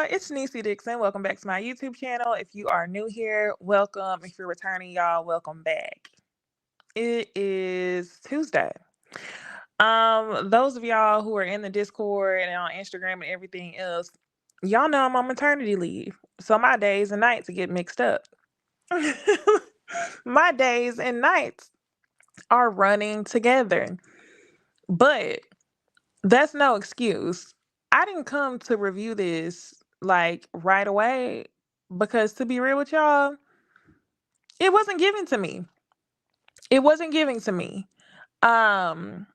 y'all. It's Necey Dixon. Welcome back to my YouTube channel. If you are new here, welcome. If you're returning, y'all, welcome back. It is Tuesday. Those of y'all who are in the Discord and on Instagram and everything else, y'all know I'm on maternity leave. So my days and nights get mixed up. My days and nights are running together. But that's no excuse. I didn't come to review this like right away because to be real with y'all, it wasn't given to me. It wasn't given to me. Um,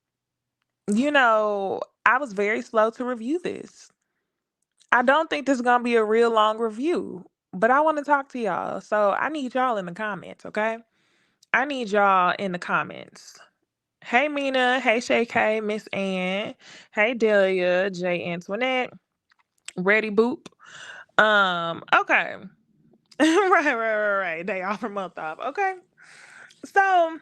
I was very slow to review this. I don't think this is gonna be a real long review, but I want to talk to y'all. So I need y'all in the comments, okay? I need y'all in the comments. Hey Mina, hey Shay K, Miss Ann, hey Delia, J Antoinette, Ready Boop. Okay. Right. Day off or month off. Okay. So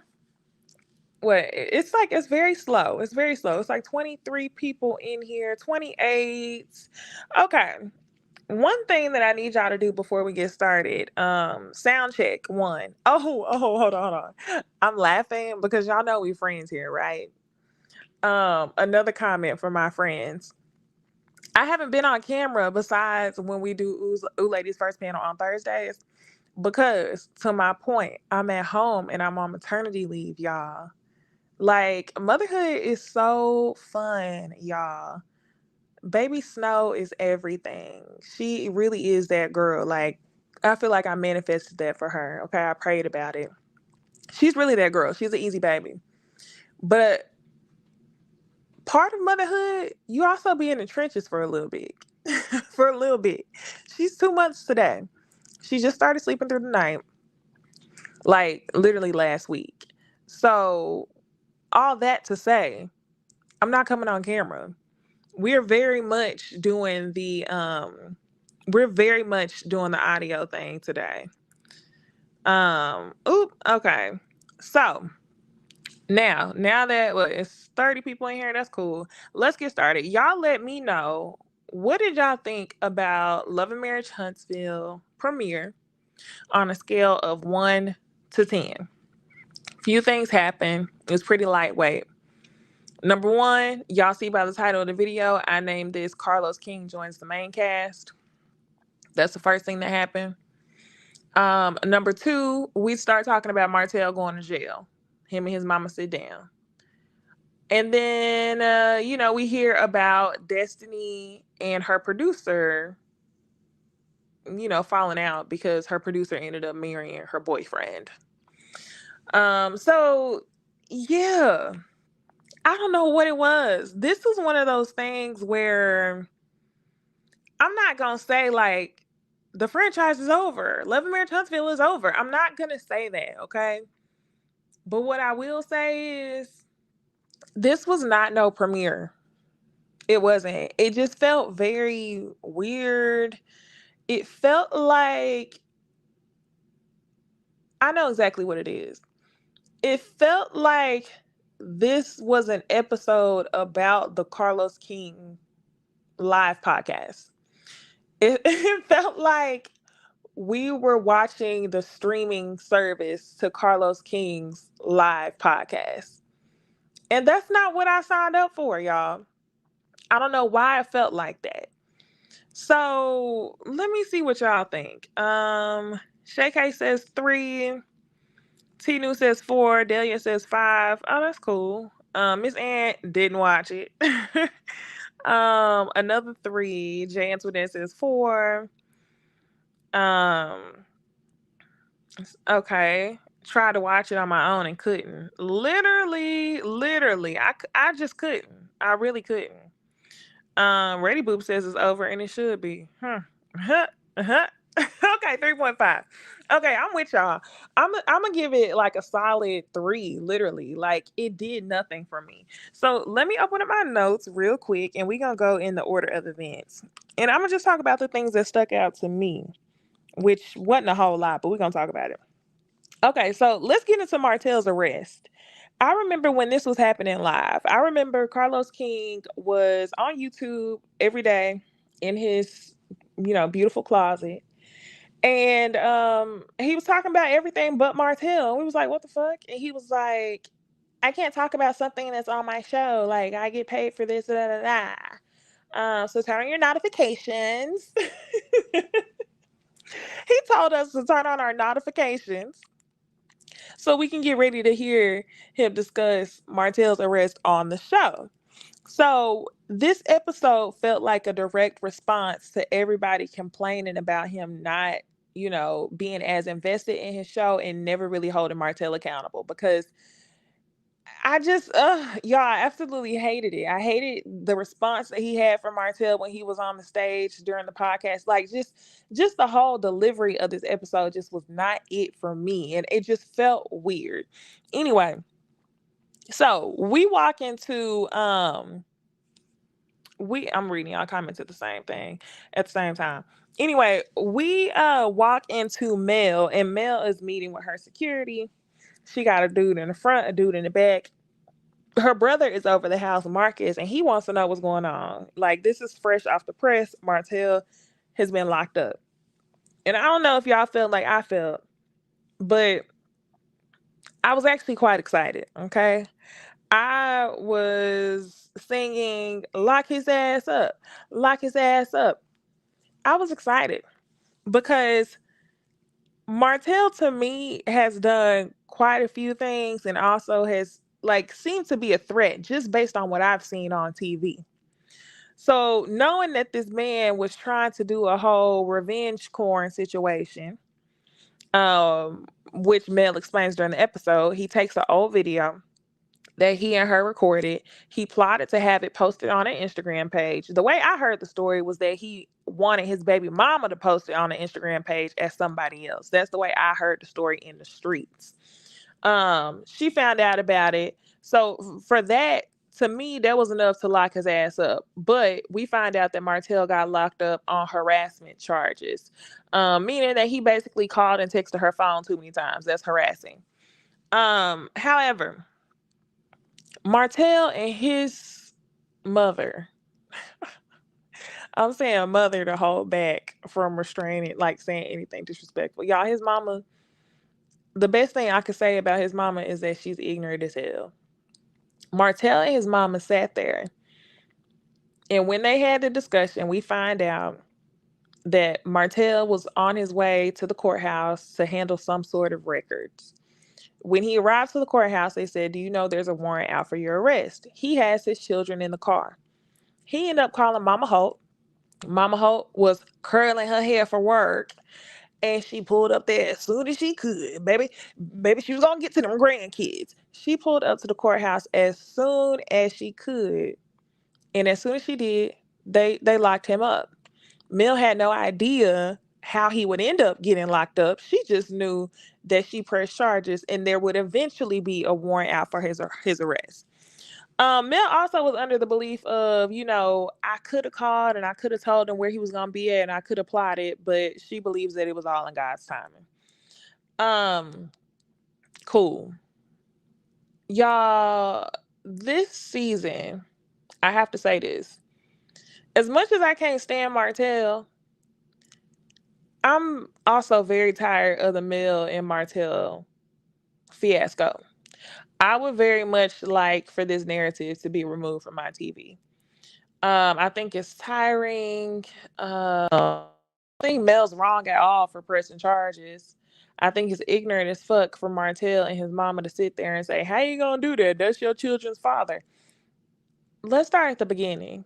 what it's very slow. It's very slow. It's like 23 people in here, 28. Okay. One thing that I need y'all to do before we get started, sound check one. Hold on. I'm laughing because y'all know we friends here, right? Another comment from my friends. I haven't been on camera besides when we do Ooh Ladies First Panel on Thursdays because, to my point, I'm at home and I'm on maternity leave, y'all. Like, motherhood is so fun, y'all. Baby Snow is everything. She really is that girl. Like, I feel like I manifested that for her. Okay, I prayed about it. She's really that girl. She's an easy baby. But part of motherhood, you also be in the trenches for a little bit. For a little bit. She's 2 months today. She just started sleeping through the night, like literally last week. So, all that to say, I'm not coming on camera. We're very much doing the audio thing today. Okay. So, now that it's 30 people in here, that's cool. Let's get started. Y'all let me know, what did y'all think about Love and Marriage Huntsville premiere on a scale of 1 to 10? Few things happened. It was pretty lightweight. Number one, y'all see by the title of the video, I named this Carlos King joins the main cast. That's the first thing that happened. Number two, we start talking about Martel going to jail. Him and his mama sit down. And then, we hear about Destiny and her producer, falling out because her producer ended up marrying her boyfriend. So yeah, I don't know what it was. This was one of those things where I'm not gonna say like the franchise is over. Love and Marriage Huntsville is over. I'm not gonna say that, okay? But what I will say is this was not no premiere. It wasn't. It just felt very weird. It felt like I know exactly what it is. It felt like this was an episode about the Carlos King live podcast. It felt like we were watching the streaming service to Carlos King's live podcast. And that's not what I signed up for, y'all. I don't know why I felt like that. So let me see what y'all think. Shay K says 3. T-Nu says 4. Delia says 5. Oh, that's cool. Miss Ann didn't watch it. Another 3. J Antoinette says 4. Um, okay. Tried to watch it on my own and couldn't. Literally, I just couldn't. I really couldn't. Ready Boop says it's over and it should be. Okay, 3.5. Okay, I'm with y'all. I'm gonna give it like a solid 3, literally. Like, it did nothing for me. So let me open up my notes real quick and we're gonna go in the order of events. And I'm gonna just talk about the things that stuck out to me, which wasn't a whole lot, but we're gonna talk about it. Okay, so let's get into Martel's arrest. I remember when this was happening live. I remember Carlos King was on YouTube every day in his beautiful closet. And he was talking about everything but Martell. We was like, what the fuck? And he was like, I can't talk about something that's on my show. Like, I get paid for this, da da da. So turn on your notifications. He told us to turn on our notifications so we can get ready to hear him discuss Martell's arrest on the show. So this episode felt like a direct response to everybody complaining about him not, being as invested in his show and never really holding Martell accountable, because I just, y'all, I absolutely hated it. I hated the response that he had from Martell when he was on the stage during the podcast. Like, just the whole delivery of this episode just was not it for me, and it just felt weird. Anyway, so we walk into I'm reading y'all comments at the same thing at the same time. Anyway, we walk into Mel, and Mel is meeting with her security. She got a dude in the front, a dude in the back. Her brother is over the house, Marcus, and he wants to know what's going on. Like, this is fresh off the press. Martell has been locked up. And I don't know if y'all felt like I felt, but I was actually quite excited, okay? I was singing, lock his ass up, lock his ass up. I was excited because Martell, to me, has done quite a few things and also has, like, seemed to be a threat just based on what I've seen on TV. So knowing that this man was trying to do a whole revenge porn situation, which Mel explains during the episode, he takes an old video that he and her recorded. He plotted to have it posted on an Instagram page. The way I heard the story was that he wanted his baby mama to post it on the Instagram page as somebody else. That's the way I heard the story in the streets. She found out about it. So for that, to me, that was enough to lock his ass up. But we find out that Martell got locked up on harassment charges, meaning that he basically called and texted her phone too many times. That's harassing. However, Martell and his mother, I'm saying mother to hold back from restraining, like saying anything disrespectful. Y'all, his mama, the best thing I could say about his mama is that she's ignorant as hell. Martell and his mama sat there, and when they had the discussion, we find out that Martell was on his way to the courthouse to handle some sort of records. When he arrived to the courthouse, they said, do you know there's a warrant out for your arrest? He has his children in the car. He ended up calling Mama Holt. Mama Holt was curling her hair for work, and she pulled up there as soon as she could. Baby, she was gonna get to them grandkids. She pulled up to the courthouse as soon as she could, and as soon as she did, they locked him up. Mel had no idea how he would end up getting locked up. She just knew that she pressed charges, and there would eventually be a warrant out for his arrest. Mel also was under the belief of, I could have called and I could have told him where he was gonna be at and I could have plotted, but she believes that it was all in God's timing. Um, cool. Y'all, this season, I have to say this. As much as I can't stand Martell, I'm also very tired of the Mel and Martell fiasco. I would very much like for this narrative to be removed from my TV. I think it's tiring. I think Mel's wrong at all for pressing charges. I think it's ignorant as fuck for Martell and his mama to sit there and say, how you gonna do that? That's your children's father. Let's start at the beginning.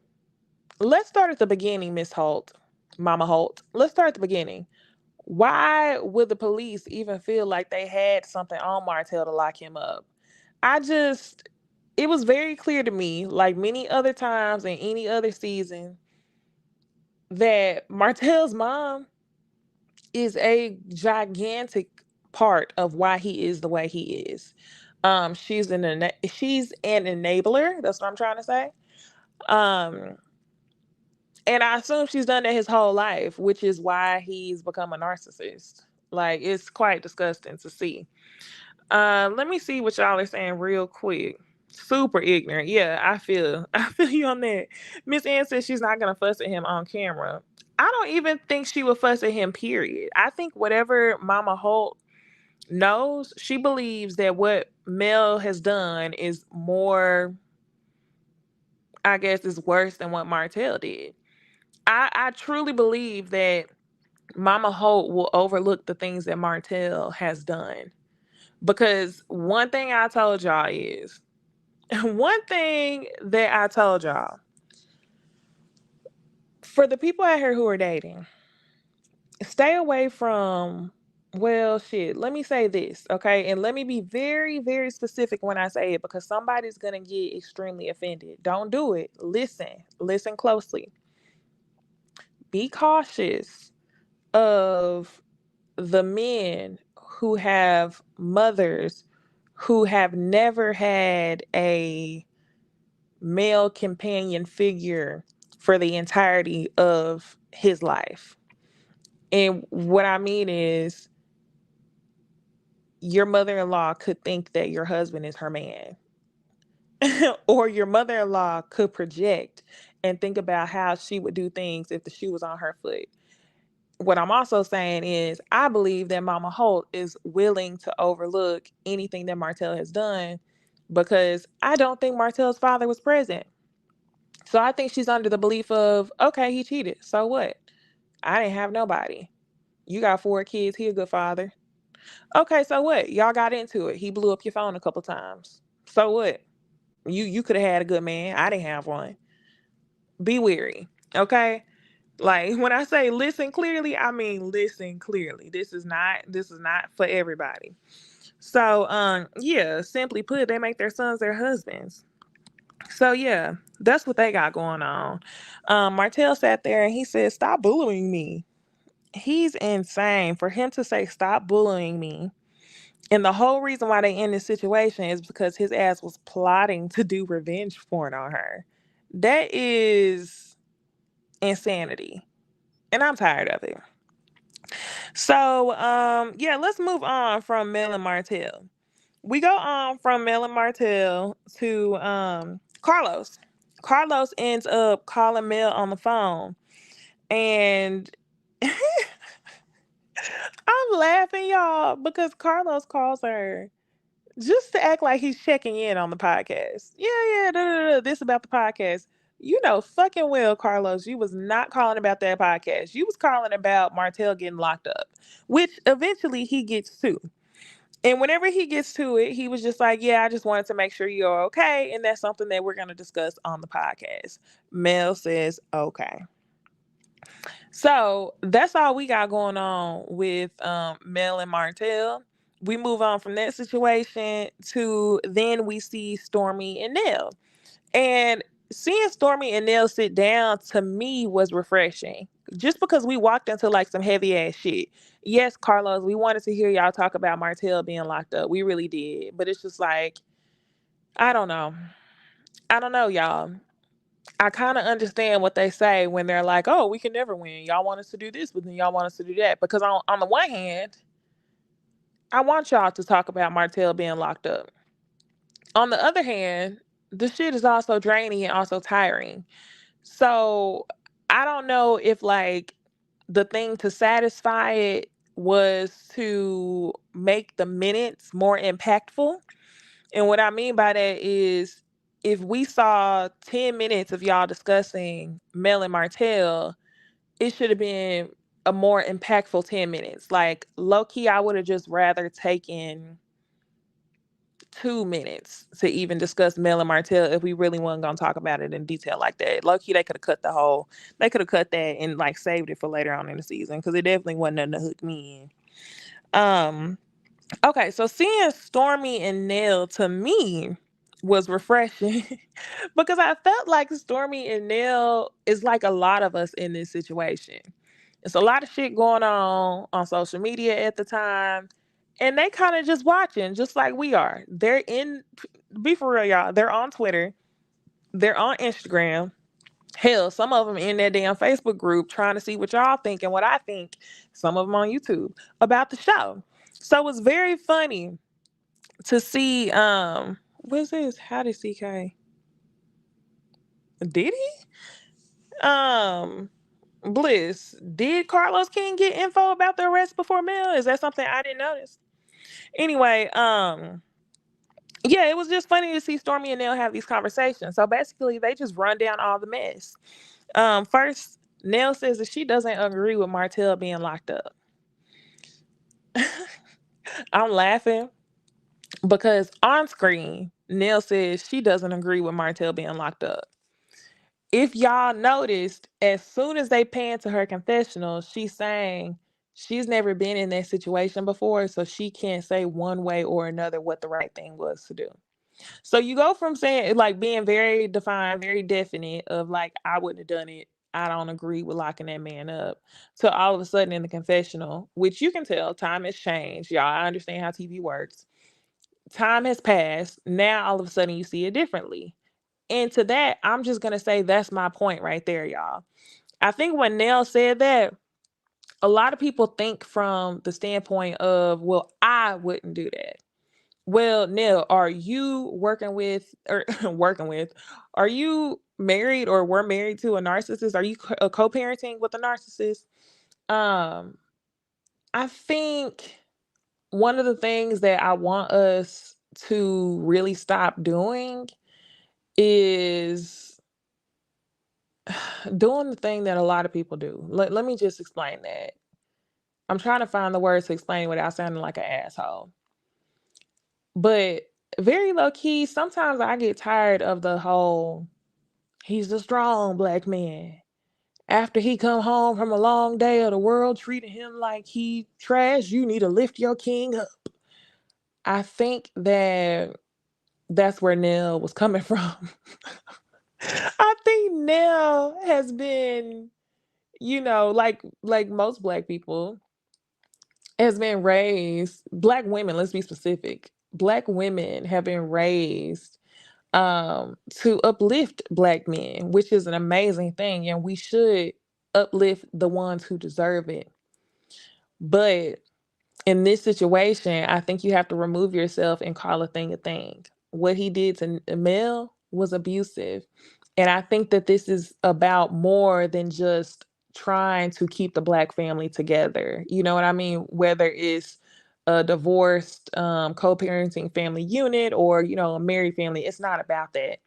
Miss Holt, Mama Holt. Let's start at the beginning. Why would the police even feel like they had something on Martell to lock him up? It was very clear to me, like many other times in any other season, that Martell's mom is a gigantic part of why he is the way he is. She's an enabler. That's what I'm trying to say. Um, and I assume she's done that his whole life, which is why he's become a narcissist. Like, it's quite disgusting to see. Let me see what y'all are saying real quick. Super ignorant. Yeah, I feel you on that. Miss Ann says she's not gonna fuss at him on camera. I don't even think she would fuss at him, period. I think whatever Mama Holt knows, she believes that what Mel has done is more, I guess, is worse than what Martel did. I truly believe that Mama Holt will overlook the things that Martel has done. Because one thing I told y'all is, one thing that I told y'all, for the people out here who are dating, stay away from, well, shit, let me say this, okay? And let me be very, very specific when I say it because somebody's going to get extremely offended. Don't do it. Listen closely. Be cautious of the men who have mothers who have never had a male companion figure for the entirety of his life. And what I mean is, your mother-in-law could think that your husband is her man. Or your mother-in-law could project and think about how she would do things if the shoe was on her foot. What I'm also saying is, I believe that Mama Holt is willing to overlook anything that Martel has done because I don't think Martel's father was present. So I think she's under the belief of, okay, he cheated. So what? I didn't have nobody. You got 4 kids. He a good father. Okay, so what? Y'all got into it. He blew up your phone a couple times. So what? You could have had a good man. I didn't have one. Be weary. Okay? Like when I say listen clearly, I mean listen clearly. This is not for everybody. So yeah, simply put, they make their sons their husbands. So yeah, that's what they got going on. Martel sat there and he said, "Stop bullying me." He's insane for him to say, "Stop bullying me." And the whole reason why they in this situation is because his ass was plotting to do revenge porn on her. That is insanity. And I'm tired of it. So, yeah, let's move on from Mel and Martel. We go on from Mel and Martel to Carlos. Carlos ends up calling Mel on the phone. And I'm laughing, y'all, because Carlos calls her just to act like he's checking in on the podcast. Yeah, this about the podcast. You know fucking well, Carlos, you was not calling about that podcast. You was calling about Martel getting locked up, which eventually he gets to. And whenever he gets to it, he was just like, yeah, I just wanted to make sure you're okay. And that's something that we're going to discuss on the podcast. Mel says, okay. So that's all we got going on with Mel and Martel. We move on from that situation to then we see Stormy and Nell. And seeing Stormy and Nell sit down to me was refreshing. Just because we walked into like some heavy ass shit. Yes, Carlos, we wanted to hear y'all talk about Martel being locked up. We really did. But it's just like, I don't know. I don't know, y'all. I kind of understand what they say when they're like, oh, we can never win. Y'all want us to do this, but then y'all want us to do that. Because on the one hand, I want y'all to talk about Martel being locked up. On the other hand, the shit is also draining and also tiring. So I don't know if like the thing to satisfy it was to make the minutes more impactful. And what I mean by that is if we saw 10 minutes of y'all discussing Mel and Martell, it should have been a more impactful 10 minutes. Like low key, I would have just rather taken 2 minutes to even discuss Mel and Martell if we really weren't gonna talk about it in detail like that. Low key, they could have cut that and like saved it for later on in the season because it definitely wasn't nothing to hook me in. Okay, so seeing Stormy and Nell to me was refreshing because I felt like Stormy and Nell is like a lot of us in this situation. It's a lot of shit going on social media at the time, and they kind of just watching, just like we are. Be for real, y'all. They're on Twitter, they're on Instagram. Hell, some of them in that damn Facebook group trying to see what y'all think and what I think. Some of them on YouTube about the show. So it's very funny to see What's this? How did CK? Did he? Um, Bliss, did Carlos King get info about the arrest before Mel? Is that something I didn't notice? Anyway, yeah, it was just funny to see Stormy and Nell have these conversations. So basically, they just run down all the mess. First, Nell says that she doesn't agree with Martel being locked up. I'm laughing because on screen, Nell says she doesn't agree with Martel being locked up. If y'all noticed, as soon as they pan to her confessional, she's saying she's never been in that situation before, so she can't say one way or another what the right thing was to do. So you go from saying like being very defined, very definite of like, I wouldn't have done it. I don't agree with locking that man up. To all of a sudden in the confessional, which you can tell time has changed. Y'all, I understand how TV works. Time has passed. Now all of a sudden you see it differently. And to that, I'm just gonna say that's my point right there, y'all. I think when Nell said that, a lot of people think from the standpoint of, well, I wouldn't do that. Well, Nell, are you working with or working with? Are you married or were married to a narcissist? Are you co-parenting with a narcissist? Um, I think one of the things that I want us to really stop doing is doing the thing that a lot of people do. Let me just explain that. I'm trying to find the words to explain without sounding like an asshole. But very low key, sometimes I get tired of the whole he's a strong black man. After he come home from a long day of the world treating him like he trash, you need to lift your king up. I think that that's where Nell was coming from. I think Nell has been, like most black people, has been raised, black women, let's be specific. Black women have been raised to uplift black men, which is an amazing thing, and we should uplift the ones who deserve it. But in this situation, I think you have to remove yourself and call a thing a thing. What he did to Mel was abusive. And I think that this is about more than just trying to keep the black family together. You know what I mean? Whether it's a divorced co-parenting family unit or, a married family, it's not about that.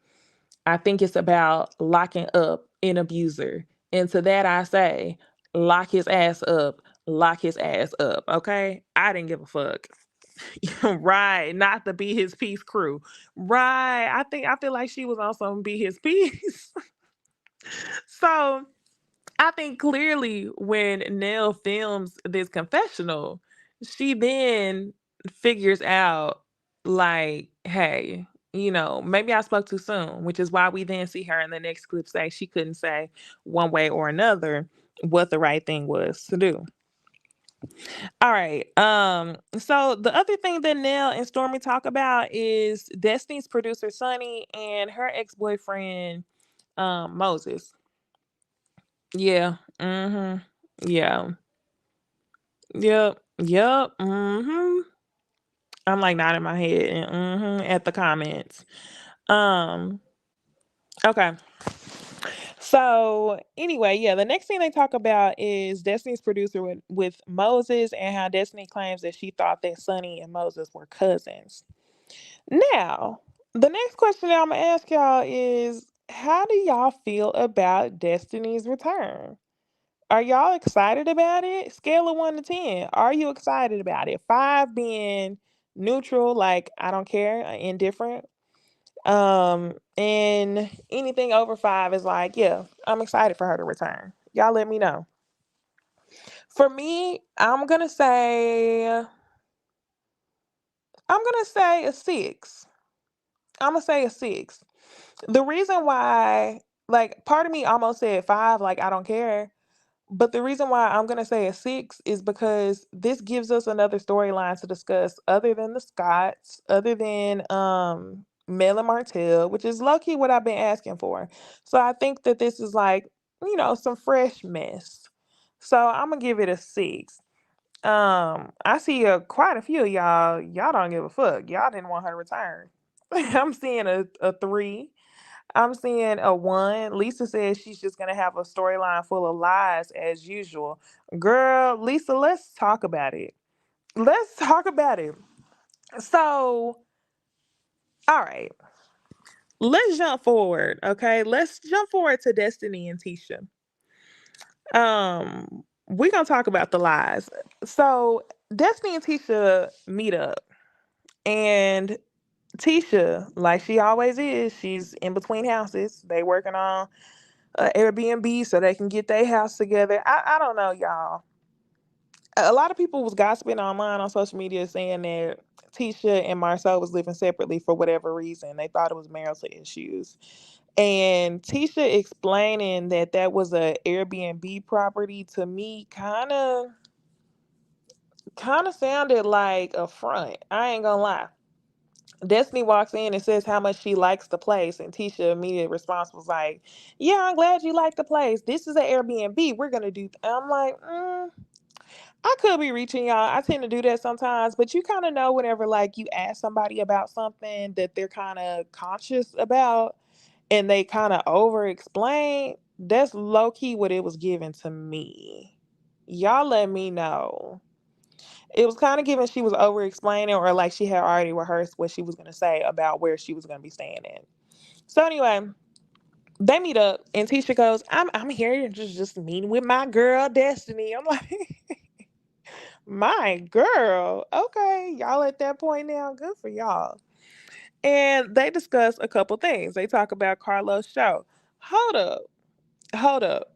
I think it's about locking up an abuser. And to that I say, lock his ass up, lock his ass up. Okay. I didn't give a fuck. Right. Not the Be His Peace crew. Right. I feel like she was on some Be His Peace. So I think clearly when Nell films this confessional, she then figures out, like, hey, maybe I spoke too soon, which is why we then see her in the next clip say she couldn't say one way or another what the right thing was to do. All right. So the other thing that Nell and Stormy talk about is Destiny's producer Sonny and her ex-boyfriend Moses. Yeah. Mhm. Yeah. Yep. Yep. Mhm. I'm like nodding my head and at the comments. Um, okay. So anyway, yeah, the next thing they talk about is Destiny's producer with Moses and how Destiny claims that she thought that Sonny and Moses were cousins. Now, the next question that I'm gonna ask y'all is how do y'all feel about Destiny's return? Are y'all excited about it? Scale of 1 to 10. Are you excited about it? 5 being neutral, like I don't care, indifferent. And anything over 5 is like, yeah, I'm excited for her to return. Y'all let me know. For me, I'm gonna say a 6. I'm gonna say a 6. The reason why, like, part of me almost said 5, like I don't care. But the reason why I'm gonna say a 6 is because this gives us another storyline to discuss other than the Scots, other than Mel and Martell, which is low key what I've been asking for. So I think that this is like, some fresh mess. So I'm gonna give it a 6. I see quite a few of y'all don't give a fuck. Y'all didn't want her to return. I'm seeing a 3. I'm seeing a 1. Lisa says she's just gonna have a storyline full of lies as usual. Girl, Lisa, let's talk about it. Let's talk about it. So, all right, let's jump forward. Okay, let's jump forward to Destiny and Tisha. We're gonna talk about the lies. So, Destiny and Tisha meet up, and Tisha, like she always is, she's in between houses. They working on Airbnb so they can get their house together. I don't know, y'all. A lot of people was gossiping online on social media saying that Tisha and Marcel was living separately for whatever reason. They thought it was marital issues. And Tisha explaining that that was a Airbnb property to me kind of sounded like a front. I ain't gonna lie. Destiny walks in and says how much she likes the place, and Tisha immediate response was like, "Yeah, I'm glad you like the place. This is an Airbnb. We're gonna do." I'm like, I could be reaching, y'all. I tend to do that sometimes, but you kind of know whenever like you ask somebody about something that they're kind of conscious about, and they kind of over explain. That's low key what it was given to me. Y'all let me know. It was kind of given she was over explaining, or like she had already rehearsed what she was going to say about where she was going to be staying in. So anyway, they meet up and Tisha goes, I'm here just meeting with my girl Destiny. I'm like, my girl. Okay, y'all at that point now. Good for y'all. And they discuss a couple things. They talk about Carlos' show. Hold up. Hold up.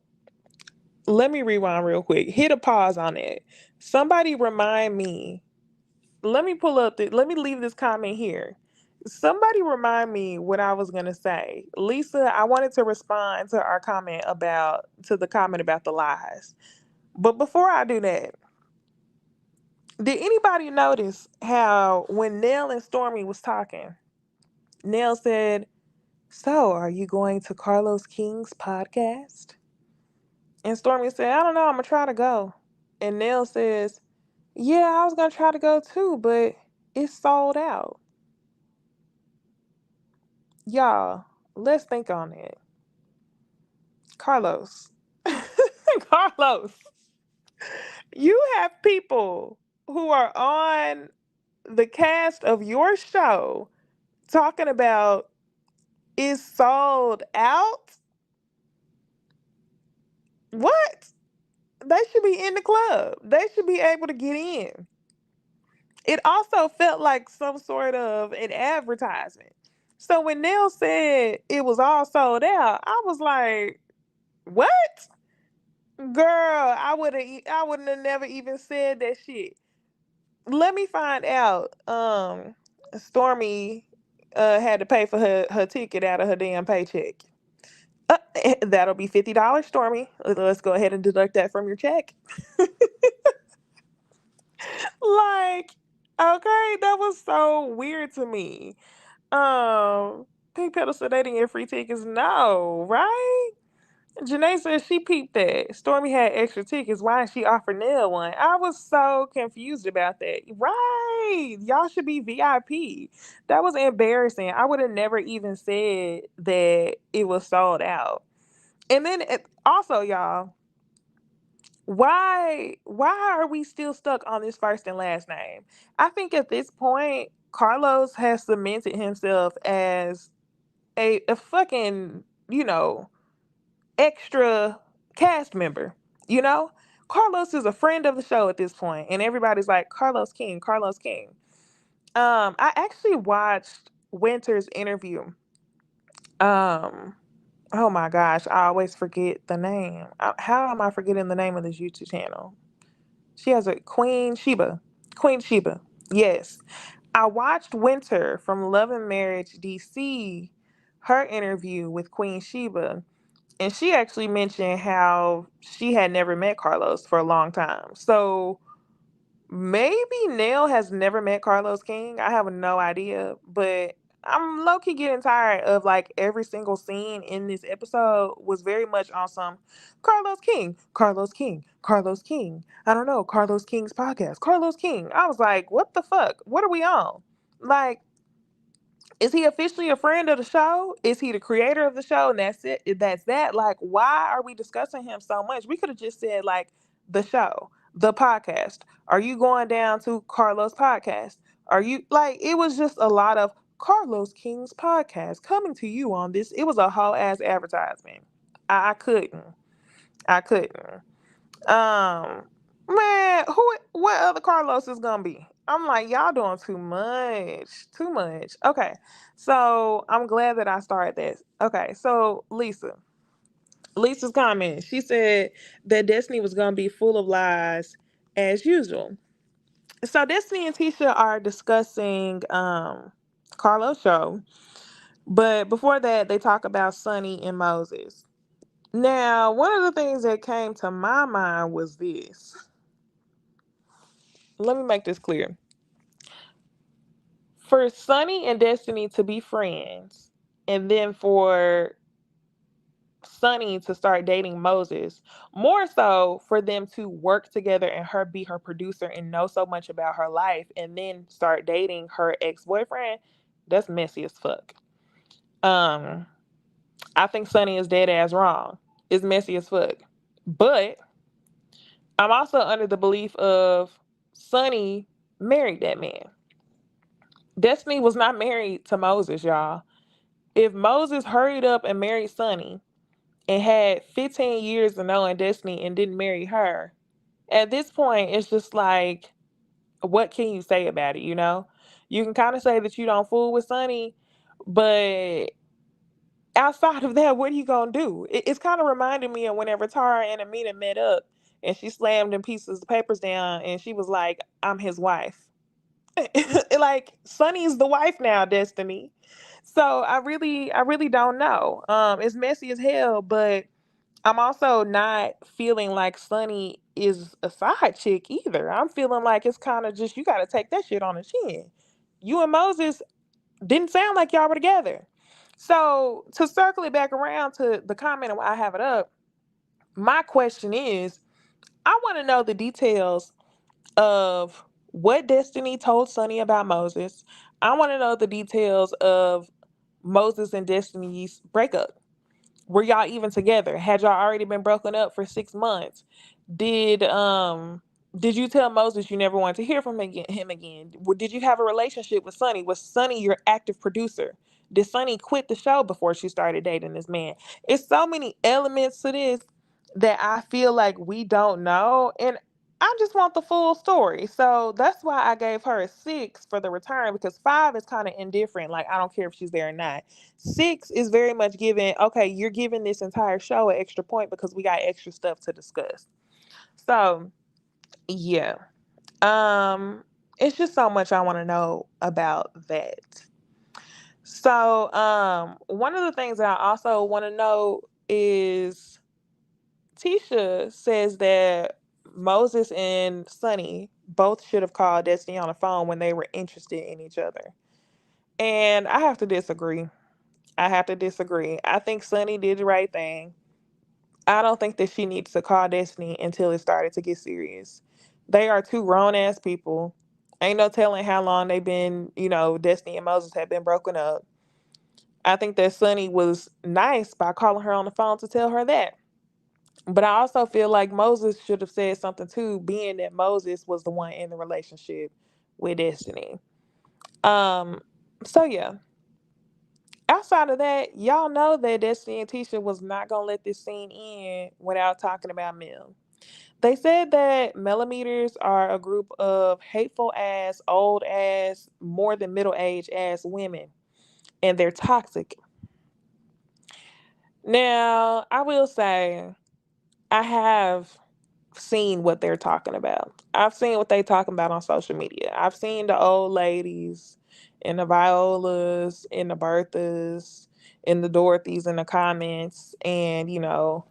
Let me rewind real quick. Hit a pause on it. Somebody remind me. Let me leave this comment here. Somebody remind me what I was gonna say. Lisa, I wanted to respond to the comment about the lies. But before I do that, did anybody notice how when Nell and Stormy was talking, Nell said, "So are you going to Carlos King's podcast?" And Stormy said, "I don't know, I'm gonna try to go." And Nell says, "Yeah, I was gonna try to go too, but it's sold out." Y'all, let's think on it. Carlos. Carlos, you have people who are on the cast of your show talking about is sold out. What? They should be in the club. They should be able to get in. It also felt like some sort of an advertisement. So when Neil said it was all sold out, I was like, "What? Girl, I wouldn't have never even said that shit." Let me find out. Stormy had to pay for her ticket out of her damn paycheck. That'll be $50, Stormy. Let's go ahead and deduct that from your check. Like, okay, that was so weird to me. Pink Pedal said they didn't get free tickets. No, right? Janae said she peeped that. Stormy had extra tickets. Why didn't she offer Nell one? I was so confused about that. Right. Y'all should be VIP. That was embarrassing. I would have never even said that it was sold out. And then also, y'all, why are we still stuck on this first and last name? I think at this point, Carlos has cemented himself as a fucking, extra cast member, you know? Carlos is a friend of the show at this point, and everybody's like, Carlos King, Carlos King. I actually watched Winter's interview. Um, oh my gosh, I always forget the name. How am I forgetting the name of this YouTube channel? She has a Queen Sheba. Queen Sheba. Yes. I watched Winter from Love and Marriage DC, her interview with Queen Sheba, and she actually mentioned how she had never met Carlos for a long time. So maybe Nell has never met Carlos King. I have no idea, but I'm low key getting tired of like every single scene in this episode was very much on some Carlos King, Carlos King, Carlos King. I don't know, Carlos King's podcast, Carlos King. I was like, what the fuck? What are we on? Like, Is he officially a friend of the show? Is he the creator of the show? And that's it. That's that. Like, why are we discussing him so much? We could have just said, like, the show, the podcast. Are you going down to Carlos' podcast? Are you like, it was just a lot of Carlos King's podcast coming to you on this. It was a whole ass advertisement. I couldn't. I couldn't. Um, man, what other Carlos is gonna be? I'm like, y'all doing too much, too much. Okay, so I'm glad that I started this. Okay, so Lisa's comment. She said that Destiny was gonna be full of lies as usual. So Destiny and Tisha are discussing Carlos' show, but before that, they talk about Sonny and Moses. Now, one of the things that came to my mind was this. Let me make this clear. For Sunny and Destiny to be friends, and then for Sunny to start dating Moses, more so for them to work together and her be her producer and know so much about her life, and then start dating her ex-boyfriend, that's messy as fuck. Um, I think Sunny is dead ass wrong. It's messy as fuck. But I'm also under the belief of Sunny married that man. Destiny was not married to Moses, y'all. If Moses hurried up and married Sonny and had 15 years of knowing Destiny and didn't marry her, at this point, it's just like, what can you say about it, you know? You can kind of say that you don't fool with Sonny, but outside of that, what are you going to do? It's kind of reminding me of whenever Tara and Amina met up and she slammed in pieces of papers down and she was like, I'm his wife. Like, Sunny's the wife now, Destiny. So I really don't know. It's messy as hell, but I'm also not feeling like Sunny is a side chick either. I'm feeling like it's kind of just, you got to take that shit on the chin. You and Moses didn't sound like y'all were together. So to circle it back around to the comment and why I have it up, my question is, I want to know the details of what Destiny told Sunny about Moses. I want to know the details of Moses and Destiny's breakup. Were y'all even together? Had y'all already been broken up for 6 months? Did um did you tell Moses you never wanted to hear from him again? Did you have a relationship with Sonny? Was Sonny your active producer? Did Sonny quit the show before she started dating this man? It's so many elements to this that I feel like we don't know. And I just want the full story. So that's why I gave her a 6 for the return, because 5 is kind of indifferent. Like, I don't care if she's there or not. 6 is very much giving, okay, you're giving this entire show an extra point because we got extra stuff to discuss. So, yeah. Um, it's just so much I want to know about that. So, one of the things that I also want to know is Tisha says that Moses and Sunny both should have called Destiny on the phone when they were interested in each other. And I have to disagree. I have to disagree. I think Sunny did the right thing. I don't think that she needs to call Destiny until it started to get serious. They are two grown ass people. Ain't no telling how long they've been, Destiny and Moses have been broken up. I think that Sunny was nice by calling her on the phone to tell her that. But I also feel like Moses should have said something too, being that Moses was the one in the relationship with Destiny. Um, so yeah. Outside of that, y'all know that Destiny and Tisha was not gonna let this scene end without talking about Mel. They said that millimeters are a group of hateful ass, old ass, more than middle aged ass women, and they're toxic. Now, I will say, I have seen what they're talking about. I've seen what they talking about on social media. I've seen the old ladies and the Violas and the Berthas and the Dorothys in the comments, and the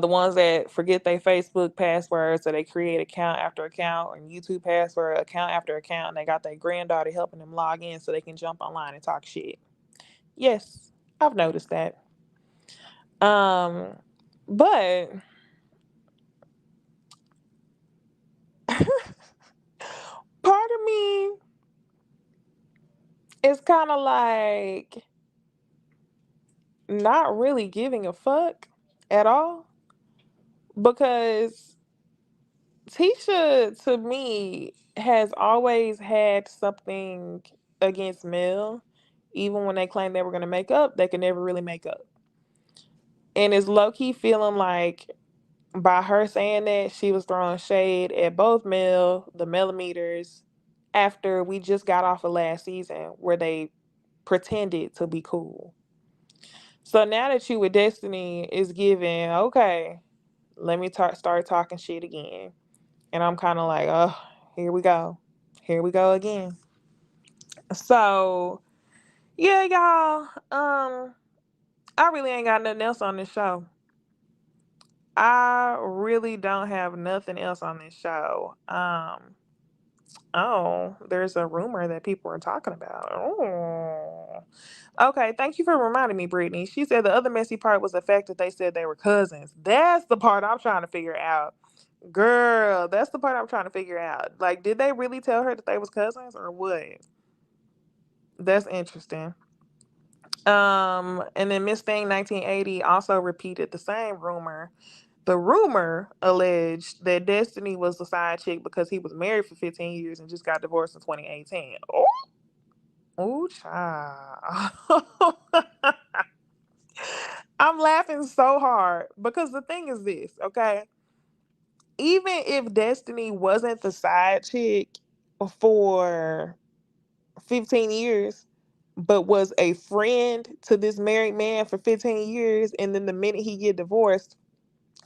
ones that forget their Facebook password, so they create account after account and YouTube password account after account, and they got their granddaughter helping them log in so they can jump online and talk shit. Yes, I've noticed that. Um, but part of me it's kind of like not really giving a fuck at all because Tisha, to me, has always had something against Mel. Even when they claimed they were going to make up, they could never really make up. And it's low key feeling like by her saying that, she was throwing shade at both Mel, the millimeters, after we just got off of last season where they pretended to be cool. So now that you with Destiny is giving, okay, let me start talking shit again. And I'm kind of like, oh, here we go. Here we go again. So, yeah, y'all. I really ain't got nothing else on this show. I really don't have nothing else on this show. Oh, there's a rumor that people are talking about. Oh. Okay, thank you for reminding me, Brittany. She said the other messy part was the fact that they said they were cousins. That's the part I'm trying to figure out. Girl, that's the part I'm trying to figure out. Like, did they really tell her that they was cousins or what? That's interesting. And then Miss Thing 1980 also repeated the same rumor. The rumor alleged that Destiny was the side chick because he was married for 15 years and just got divorced in 2018. Oh, oh, child. I'm laughing so hard because the thing is this, okay? Even if Destiny wasn't the side chick for 15 years, but was a friend to this married man for 15 years, and then the minute he get divorced,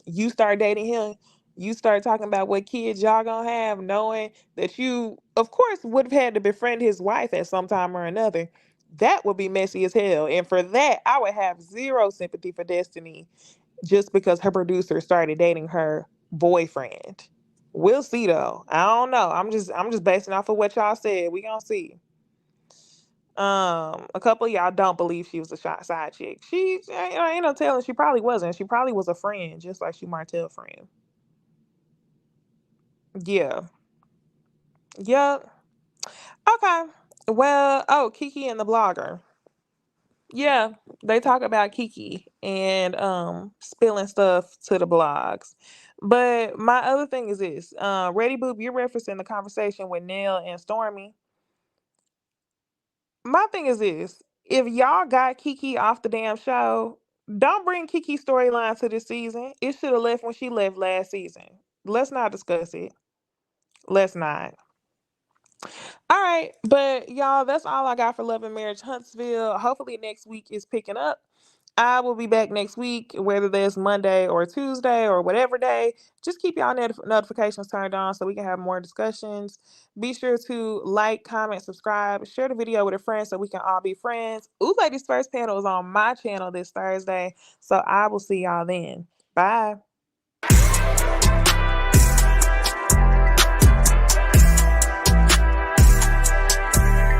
you start dating him, you start talking about what kids y'all gonna have, knowing that you, of course, would have had to befriend his wife at some time or another. That would be messy as hell. And for that, I would have zero sympathy for Destiny just because her producer started dating her boyfriend. We'll see though. I don't know. I'm just basing off of what y'all said. We gonna see. A couple of y'all don't believe she was a side chick. She ain't no telling. She probably wasn't. She probably was a friend, just like she Martel friend. Yeah. Yep. Okay. Well, oh, Kiki and the blogger. Yeah, they talk about Kiki and spilling stuff to the blogs. But my other thing is this. Ready Boop, you're referencing the conversation with Nell and Stormy. My thing is this. If y'all got Kiki off the damn show, don't bring Kiki's storyline to this season. It should have left when she left last season. Let's not discuss it. Let's not. All right, but y'all, that's all I got for Love and Marriage Huntsville. Hopefully next week is picking up. I will be back next week, whether there's Monday or Tuesday or whatever day. Just keep y'all notifications turned on so we can have more discussions. Be sure to like, comment, subscribe, share the video with a friend so we can all be friends. Ooh, Ladies First panel is on my channel this Thursday, so I will see y'all then. Bye.